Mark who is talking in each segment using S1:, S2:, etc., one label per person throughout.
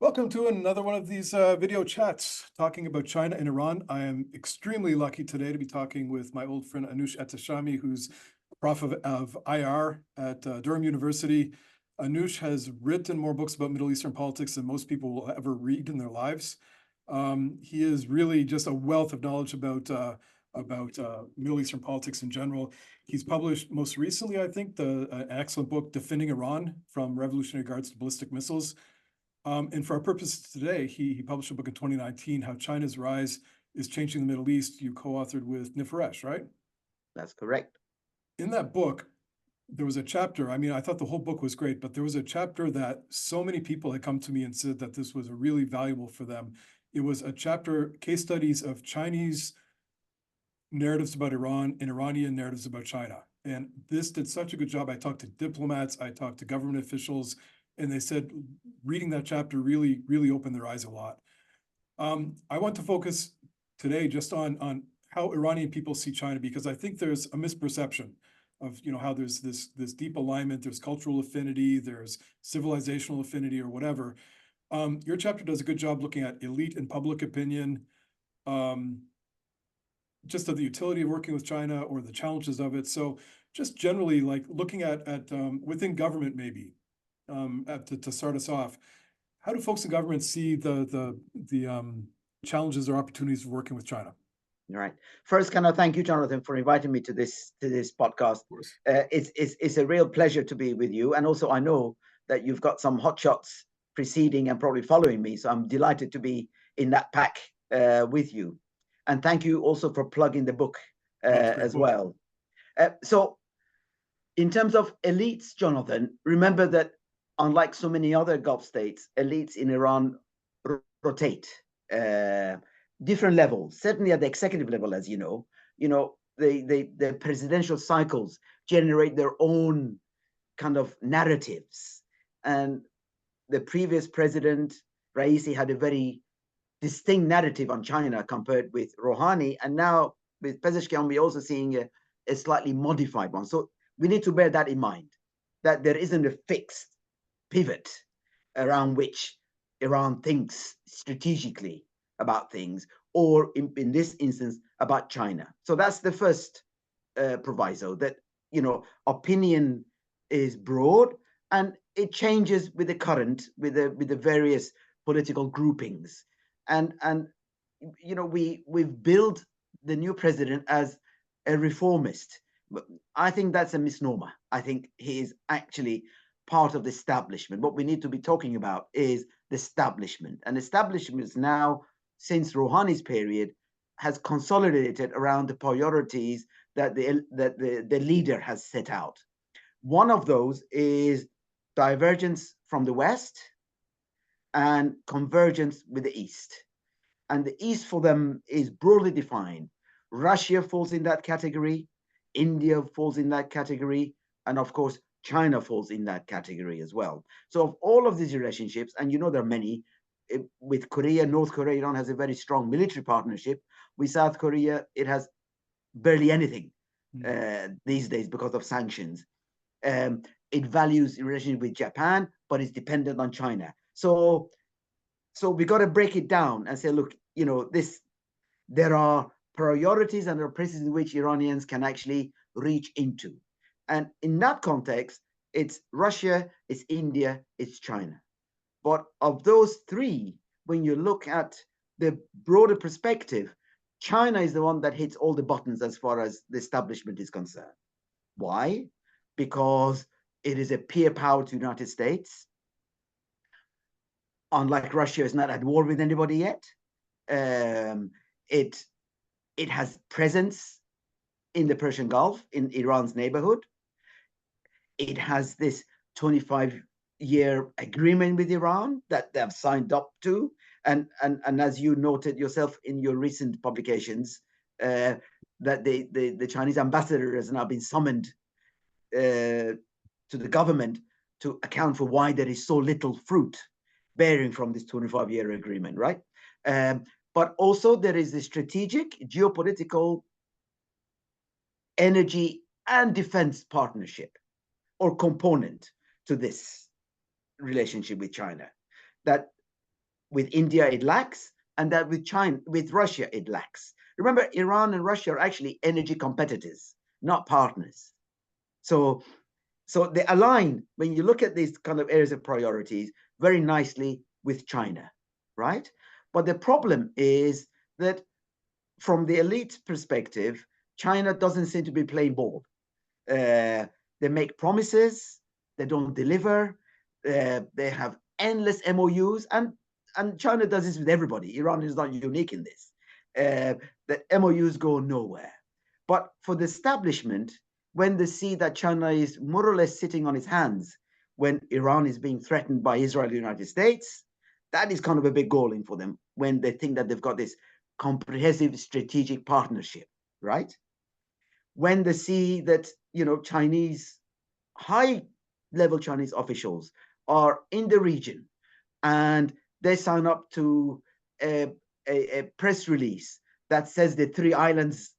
S1: Welcome to another one of these video chats talking about China and Iran. I am extremely lucky today to be talking with my old friend Anoush Ehteshami, who's prof of IR at Durham University. Anoush has written more books about Middle Eastern politics than most people will ever read in their lives. He is really just a wealth of knowledge about Middle Eastern politics in general. He's published most recently, I think, an excellent book, Defending Iran, From Revolutionary Guards to Ballistic Missiles. And for our purposes today, he published a book in 2019, How China's Rise is Changing the Middle East. You co-authored with Nifaresh, right?
S2: That's correct.
S1: In that book, there was a chapter, I mean, I thought the whole book was great, but there was a chapter that so many people had come to me and said that this was really valuable for them. It was a chapter, case studies of Chinese narratives about Iran and Iranian narratives about China. And this did such a good job. I talked to diplomats, I talked to government officials, and they said reading that chapter really, really opened their eyes a lot. I want to focus today just on how Iranian people see China, because I think there's a misperception of how there's this deep alignment, there's cultural affinity, there's civilizational affinity or whatever. Your chapter does a good job looking at elite and public opinion, just of the utility of working with China or the challenges of it. So just generally like looking at within government maybe, to start us off, how do folks in government see the challenges or opportunities of working with China?
S2: All right. First, can I thank you, Jonathan, for inviting me to this podcast.
S1: Of course.
S2: It's a real pleasure to be with you, and also I know that you've got some hot shots preceding and probably following me, so I'm delighted to be in that pack with you. And thank you also for plugging the book as well. So, in terms of elites, Jonathan, remember that unlike so many other Gulf states, elites in Iran rotate different levels. Certainly at the executive level, as you know, the presidential cycles generate their own kind of narratives. And the previous president, Raisi, had a very distinct narrative on China compared with Rouhani. And now with Pezeshkian, we're also seeing a slightly modified one. So we need to bear that in mind, that there isn't a fixed pivot around which Iran thinks strategically about things, or in this instance, about China. So that's the first proviso, that, opinion is broad and it changes with the current, with the various political groupings. And we've billed the new president as a reformist. But I think that's a misnomer. I think he is actually part of the establishment. What we need to be talking about is the establishment. And establishments now, since Rouhani's period, has consolidated around the priorities that the leader has set out. One of those is divergence from the West and convergence with the East. And the East for them is broadly defined. Russia falls in that category, India falls in that category, and of course, China falls in that category as well. So of all of these relationships, and there are many, with Korea, North Korea, Iran has a very strong military partnership. With South Korea, it has barely anything these days because of sanctions. It values relationship with Japan, but it's dependent on China. So we got to break it down and say, look, there are priorities and there are places in which Iranians can actually reach into. And in that context, it's Russia, it's India, it's China. But of those three, when you look at the broader perspective, China is the one that hits all the buttons as far as the establishment is concerned. Why? Because it is a peer power to the United States. Unlike Russia, it's not at war with anybody yet. It has presence in the Persian Gulf, in Iran's neighborhood. It has this 25-year agreement with Iran that they have signed up to. And as you noted yourself in your recent publications, that the Chinese ambassador has now been summoned to the government to account for why there is so little fruit bearing from this 25-year agreement, right? But also there is a strategic, geopolitical, energy and defense partnership or component to this relationship with China that with India it lacks, and that with China, with Russia it lacks. Remember, Iran and Russia are actually energy competitors, not partners. So they align, when you look at these kind of areas of priorities, very nicely with China, right? But the problem is that from the elite perspective, China doesn't seem to be playing ball. They make promises, they don't deliver. They have endless MOUs, and China does this with everybody. Iran is not unique in this. The MOUs go nowhere. But for the establishment, when they see that China is more or less sitting on its hands when Iran is being threatened by Israel and the United States, that is kind of a big galling for them when they think that they've got this comprehensive strategic partnership, right? When they see that, Chinese, high level Chinese officials are in the region and they sign up to a press release that says the three islands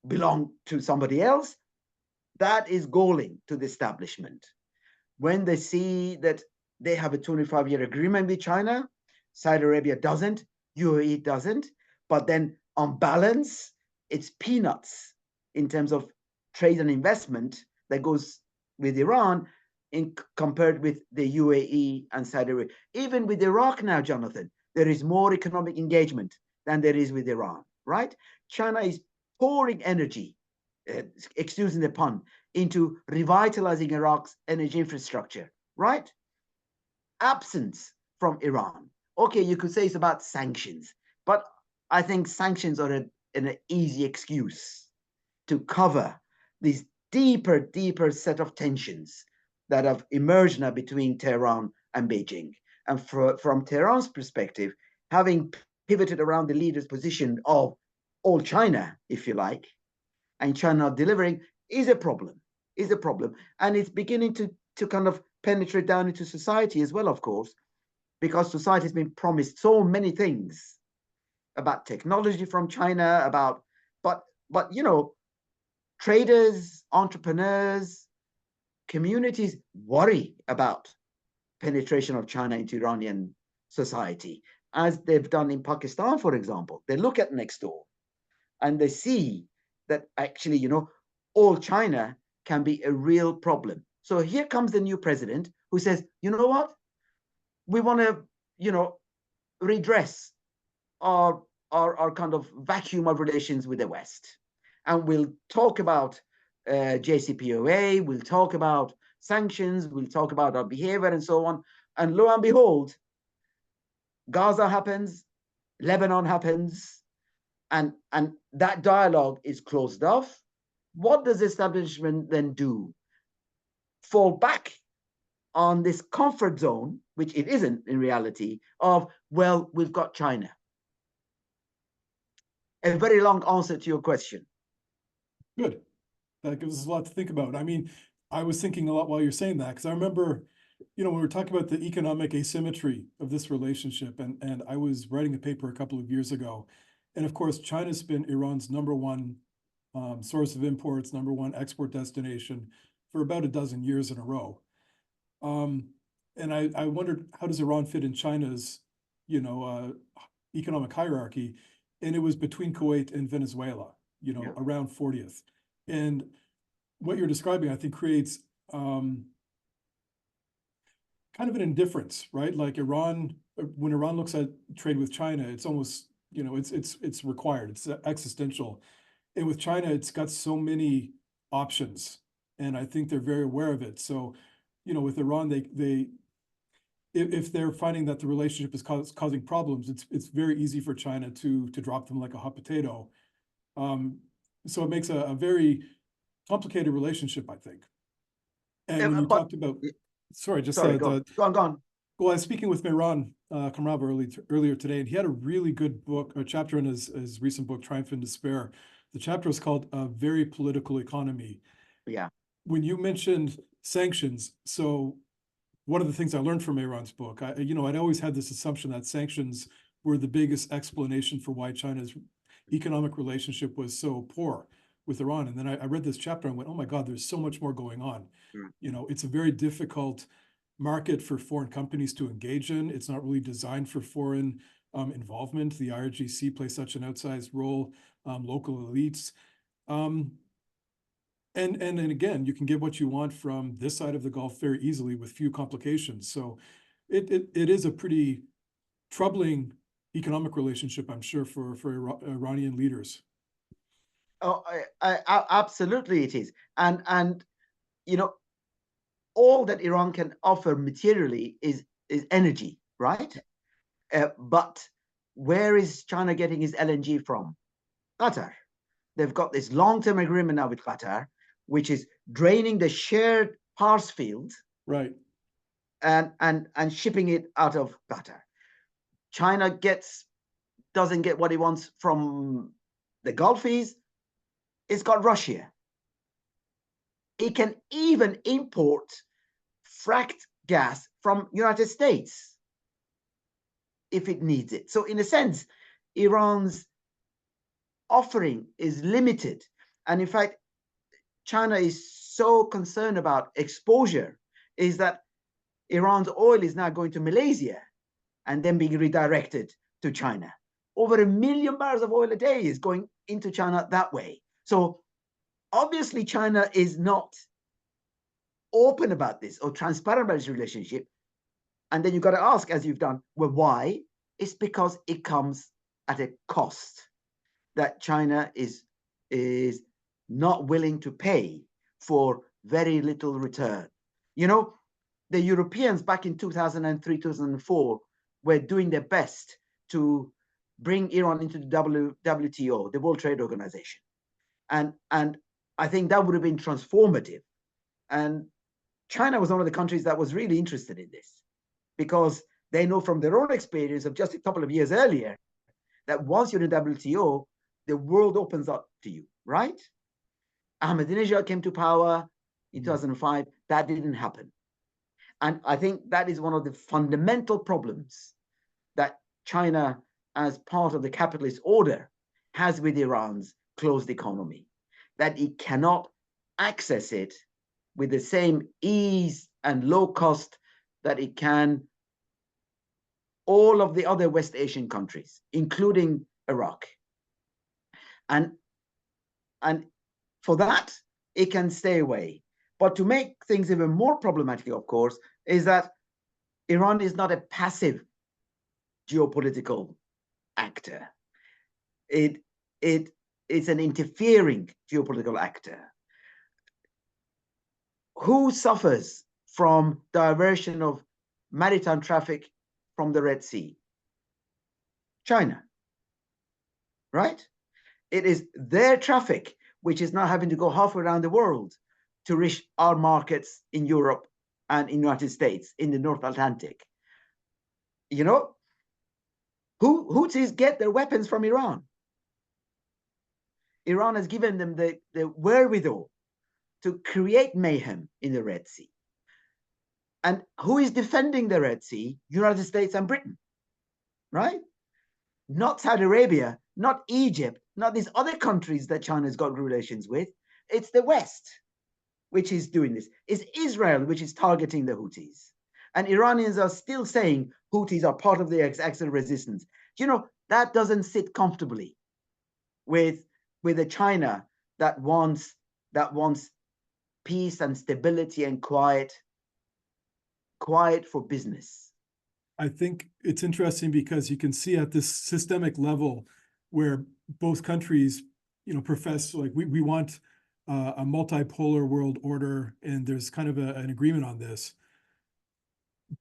S2: belong to somebody else, that is galling to the establishment. When they see that they have a 25-year agreement with China, Saudi Arabia doesn't, UAE doesn't, but then on balance, it's peanuts in terms of trade and investment that goes with Iran compared with the UAE and Saudi Arabia. Even with Iraq now, Jonathan, there is more economic engagement than there is with Iran, right? China is pouring energy, excusing the pun, into revitalizing Iraq's energy infrastructure, right? Absence from Iran. Okay, you could say it's about sanctions, but I think sanctions are an easy excuse to cover these deeper set of tensions that have emerged now between Tehran and Beijing. And from Tehran's perspective, having pivoted around the leader's position of all China, if you like, and China not delivering is a problem, And it's beginning to kind of penetrate down into society as well, of course, because society has been promised so many things about technology from China, but traders, entrepreneurs, communities worry about penetration of China into Iranian society, as they've done in Pakistan, for example. They look at next door and they see that actually, all China can be a real problem. So here comes the new president who says, you know what? We want to, redress our kind of vacuum of relations with the West. And we'll talk about JCPOA, we'll talk about sanctions, we'll talk about our behavior and so on. And lo and behold, Gaza happens, Lebanon happens, and that dialogue is closed off. What does the establishment then do? Fall back on this comfort zone, which it isn't in reality, of, well, we've got China. A very long answer to your question.
S1: Good. That gives us a lot to think about. I mean, I was thinking a lot while you're saying that, because I remember, when we were talking about the economic asymmetry of this relationship, and I was writing a paper a couple of years ago, and of course, China's been Iran's number one source of imports, number one export destination for about a dozen years in a row. And I wondered, how does Iran fit in China's, economic hierarchy? And it was between Kuwait and Venezuela, around 40th. And what you're describing, I think, creates kind of an indifference, right? Like Iran, when Iran looks at trade with China, it's almost, it's required, it's existential. And with China, it's got so many options, and I think they're very aware of it. So, with Iran, they if they're finding that the relationship is causing problems, it's very easy for China to drop them like a hot potato. So it makes a very complicated relationship, I think. And when you talked about, sorry, just
S2: go on.
S1: Well, I was speaking with Mehran Kamrab earlier today, and he had a really good book, a chapter in his recent book, Triumph and Despair. The chapter was called "A Very Political Economy."
S2: Yeah.
S1: When you mentioned sanctions, so one of the things I learned from Mehran's book, I'd always had this assumption that sanctions were the biggest explanation for why China's economic relationship was so poor with Iran. And then I read this chapter and went, oh my God, there's so much more going on. It's a very difficult market for foreign companies to engage in. It's not really designed for foreign involvement. The IRGC plays such an outsized role, local elites. And again, you can get what you want from this side of the Gulf very easily with few complications. So it is a pretty troubling economic relationship, I'm sure, for Iranian leaders.
S2: Oh, absolutely it is. And you know, all that Iran can offer materially is energy, right? But where is China getting his LNG from? Qatar. They've got this long-term agreement now with Qatar, which is draining the shared Pars field,
S1: right,
S2: and shipping it out of Qatar. China doesn't get what it wants from the Gulfies. It's got Russia. It can even import fracked gas from United States if it needs it. So in a sense, Iran's offering is limited. And in fact, China is so concerned about exposure is that Iran's oil is now going to Malaysia and then being redirected to China. Over 1 million barrels of oil a day is going into China that way. So obviously China is not open about this or transparent about this relationship. And then you've got to ask, as you've done, well, why? It's because it comes at a cost that China is not willing to pay for very little return. You know, the Europeans back in 2003, 2004 were doing their best to bring Iran into the WTO, the World Trade Organization. And I think that would have been transformative. And China was one of the countries that was really interested in this because they know from their own experience of just a couple of years earlier that once you're in WTO, the world opens up to you, right? Ahmadinejad came to power in 2005. That didn't happen. And I think that is one of the fundamental problems that China, as part of the capitalist order, has with Iran's closed economy, that it cannot access it with the same ease and low cost that it can all of the other West Asian countries, including Iraq. And for that, it can stay away. But to make things even more problematic, of course, is that Iran is not a passive geopolitical actor. It's an interfering geopolitical actor. Who suffers from diversion of maritime traffic from the Red Sea? China, right? It is their traffic which is now having to go halfway around the world to reach our markets in Europe and in the United States, in the North Atlantic. You know, Houthis get their weapons from Iran. Iran has given them the wherewithal to create mayhem in the Red Sea. And who is defending the Red Sea? United States and Britain, right? Not Saudi Arabia, not Egypt, not these other countries that China's got relations with. It's the West which is doing this. It's Israel which is targeting the Houthis. And Iranians are still saying Houthis are part of the Axis resistance. You know, that doesn't sit comfortably with a China that wants peace and stability and quiet for business.
S1: I think it's interesting because you can see at this systemic level where both countries, profess like we want a multipolar world order, and there's kind of an agreement on this.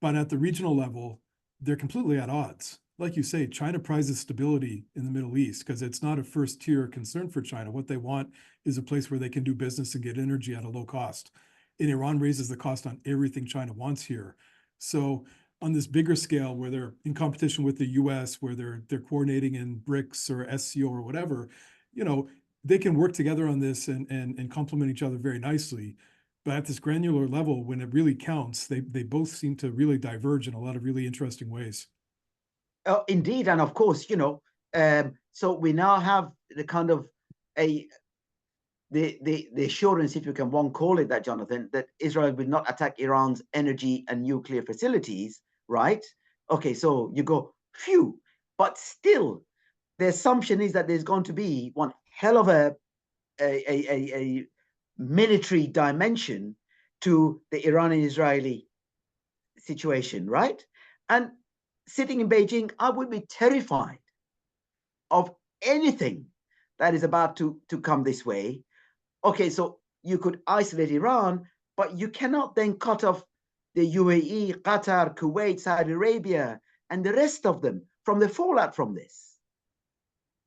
S1: But at the regional level, they're completely at odds. Like you say, China prizes stability in the Middle East because it's not a first tier concern for China. What they want is a place where they can do business and get energy at a low cost. And Iran raises the cost on everything China wants here. So on this bigger scale, where they're in competition with the US, where they're coordinating in BRICS or SCO or whatever, they can work together on this and complement each other very nicely. But at this granular level, when it really counts, they both seem to really diverge in a lot of really interesting ways.
S2: Indeed, and of course, so we now have the kind of a the assurance, if you can one call it that, Jonathan, that Israel will not attack Iran's energy and nuclear facilities, right? Okay, so you go, phew, but still, the assumption is that there's going to be one hell of a military dimension to the Iranian-Israeli situation, right? And sitting in Beijing, I would be terrified of anything that is about to come this way. Okay, so you could isolate Iran, but you cannot then cut off the UAE, Qatar, Kuwait, Saudi Arabia, and the rest of them from the fallout from this.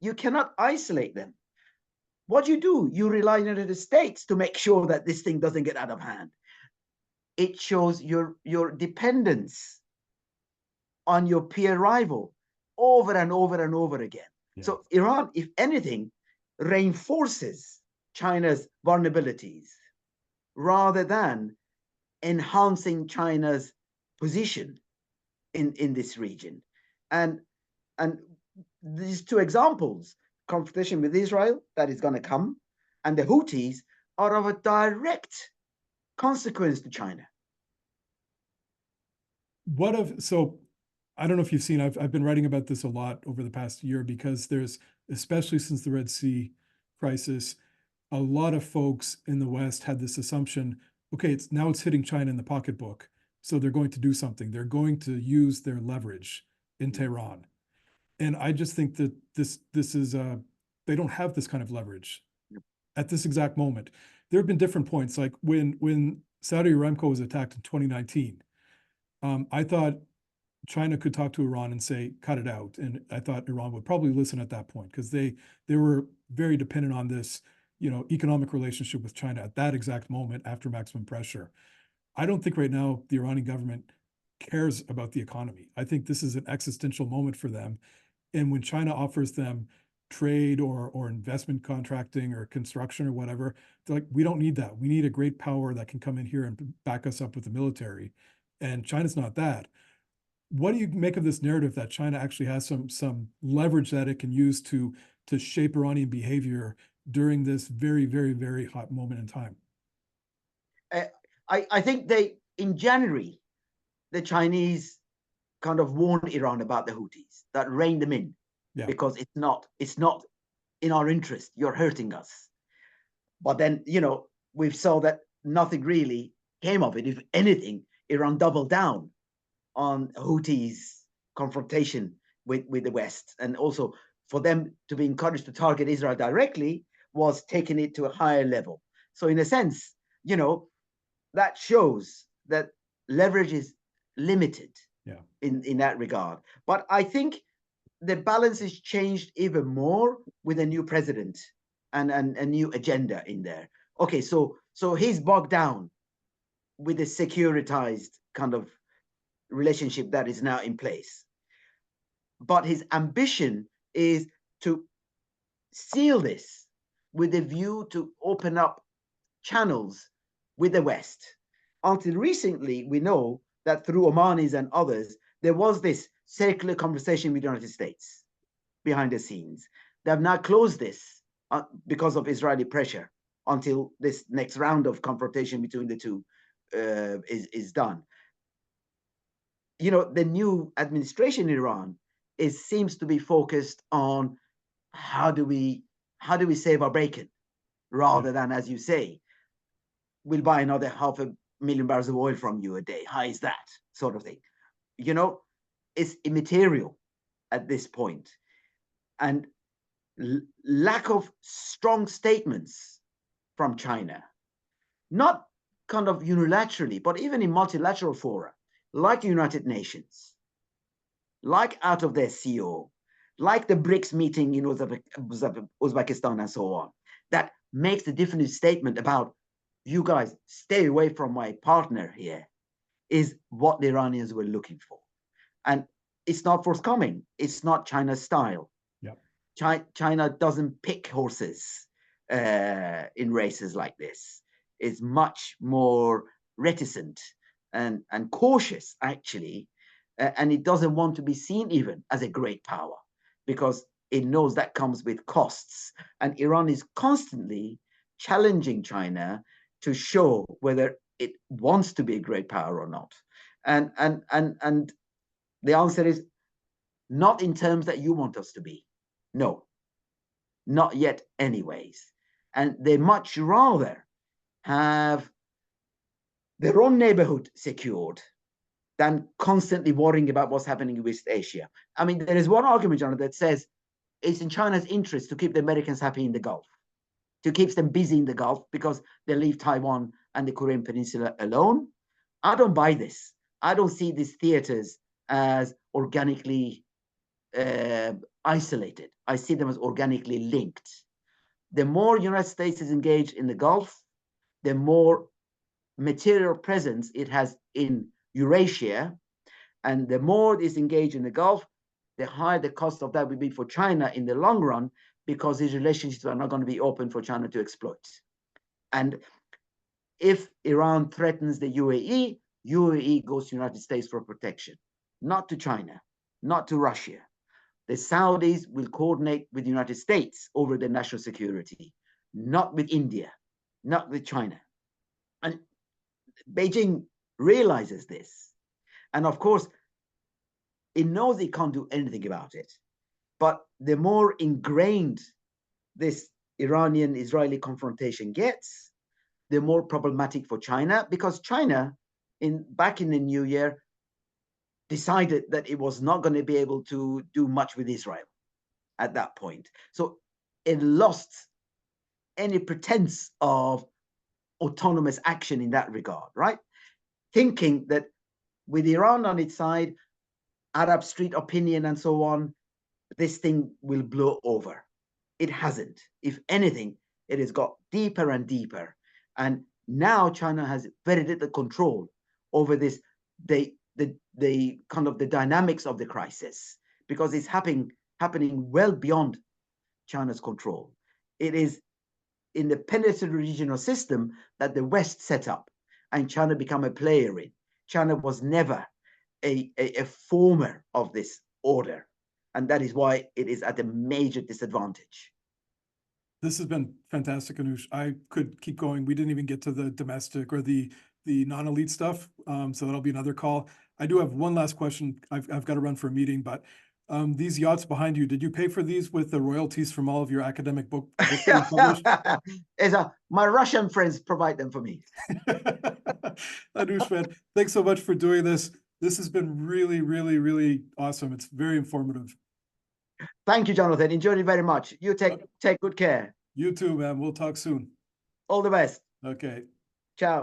S2: You cannot isolate them. What do? You rely on the United States to make sure that this thing doesn't get out of hand. It shows your dependence on your peer rival over and over and over again. Yeah. So Iran, if anything, reinforces China's vulnerabilities rather than enhancing China's position in this region. And these two examples, confrontation with Israel that is going to come, and the Houthis, are of a direct consequence to China.
S1: So I don't know if you've seen, I've been writing about this a lot over the past year, because there's, especially since the Red Sea crisis, a lot of folks in the West had this assumption, okay, it's hitting China in the pocketbook, so they're going to do something. They're going to use their leverage in Tehran. And I just think that this is they don't have this kind of leverage at this exact moment. There have been different points, like when Saudi Aramco was attacked in 2019. I thought China could talk to Iran and say, cut it out. And I thought Iran would probably listen at that point, because they were very dependent on this, economic relationship with China at that exact moment after maximum pressure. I don't think right now the Iranian government cares about the economy. I think this is an existential moment for them. And when China offers them trade or investment contracting or construction or whatever, they're like, we don't need that. We need a great power that can come in here and back us up with the military. And China's not that. What do you make of this narrative that China actually has some leverage that it can use to shape Iranian behavior during this very, very, very hot moment in time?
S2: I think in January, the Chinese kind of warned Iran about the Houthis, that reined them in, because it's not in our interest. You're hurting us. But then, we saw that nothing really came of it. If anything, Iran doubled down on Houthis' confrontation with the West. And also for them to be encouraged to target Israel directly was taking it to a higher level. So in a sense, that shows that leverage is limited in that regard. But I think the balance is changed even more with a new president and a new agenda in there. Okay, so he's bogged down with the securitized kind of relationship that is now in place. But his ambition is to seal this with a view to open up channels with the West. Until recently, we know that through Omanis and others, there was this circular conversation with the United States behind the scenes. They have now closed this because of Israeli pressure until this next round of confrontation between the two is done. The new administration in Iran seems to be focused on how do we save our bacon, rather than, as you say, we'll buy another 500,000 barrels of oil from you a day. How is that sort of thing? It's immaterial at this point. And lack of strong statements from China, not kind of unilaterally, but even in multilateral fora, like the United Nations, like out of their CO, like the BRICS meeting in Uzbekistan and so on, that makes a definitive statement about, you guys stay away from my partner here, is what the Iranians were looking for. And it's not forthcoming. It's not China's style. China doesn't pick horses in races like this. It's much more reticent and cautious, actually. And it doesn't want to be seen even as a great power, because it knows that comes with costs. And Iran is constantly challenging China to show whether it wants to be a great power or not. And the answer is not in terms that you want us to be. No, not yet anyways. And they much rather have their own neighborhood secured than constantly worrying about what's happening in West Asia. I mean, there is one argument, Jonathan, that says it's in China's interest to keep the Americans happy in the Gulf, to keep them busy in the Gulf because they leave Taiwan and the Korean Peninsula alone. I don't buy this. I don't see these theaters as organically isolated. I see them as organically linked. The more United States is engaged in the Gulf, the more material presence it has in Eurasia, and the more it is engaged in the Gulf, the higher the cost of that will be for China in the long run, because these relationships are not going to be open for China to exploit. And if Iran threatens the UAE, UAE goes to the United States for protection, not to China, not to Russia. The Saudis will coordinate with the United States over their national security, not with India, not with China. And Beijing realizes this. And of course, it knows it can't do anything about it. But the more ingrained this Iranian-Israeli confrontation gets, the more problematic for China, because China, back in the new year, decided that it was not going to be able to do much with Israel at that point. So it lost any pretense of autonomous action in that regard, right? Thinking that with Iran on its side, Arab street opinion and so on, this thing will blow over. It hasn't. If anything, it has got deeper and deeper. And now China has very little control over this, the kind of the dynamics of the crisis, because it's happening well beyond China's control. It is in the peninsula regional system that the West set up and China became a player in. China was never a former of this order. And that is why it is at a major disadvantage.
S1: This has been fantastic, Anoush. I could keep going. We didn't even get to the domestic or the non-elite stuff, so that'll be another call. I do have one last question. I've got to run for a meeting, but these yachts behind you, did you pay for these with the royalties from all of your academic books that you published?
S2: My Russian friends provide them for me.
S1: Anoush, man, thanks so much for doing this. This has been really, really, really awesome. It's very informative.
S2: Thank you, Jonathan. Enjoyed it very much. You take good care.
S1: You too, man. We'll talk soon.
S2: All the best.
S1: Okay.
S2: Ciao.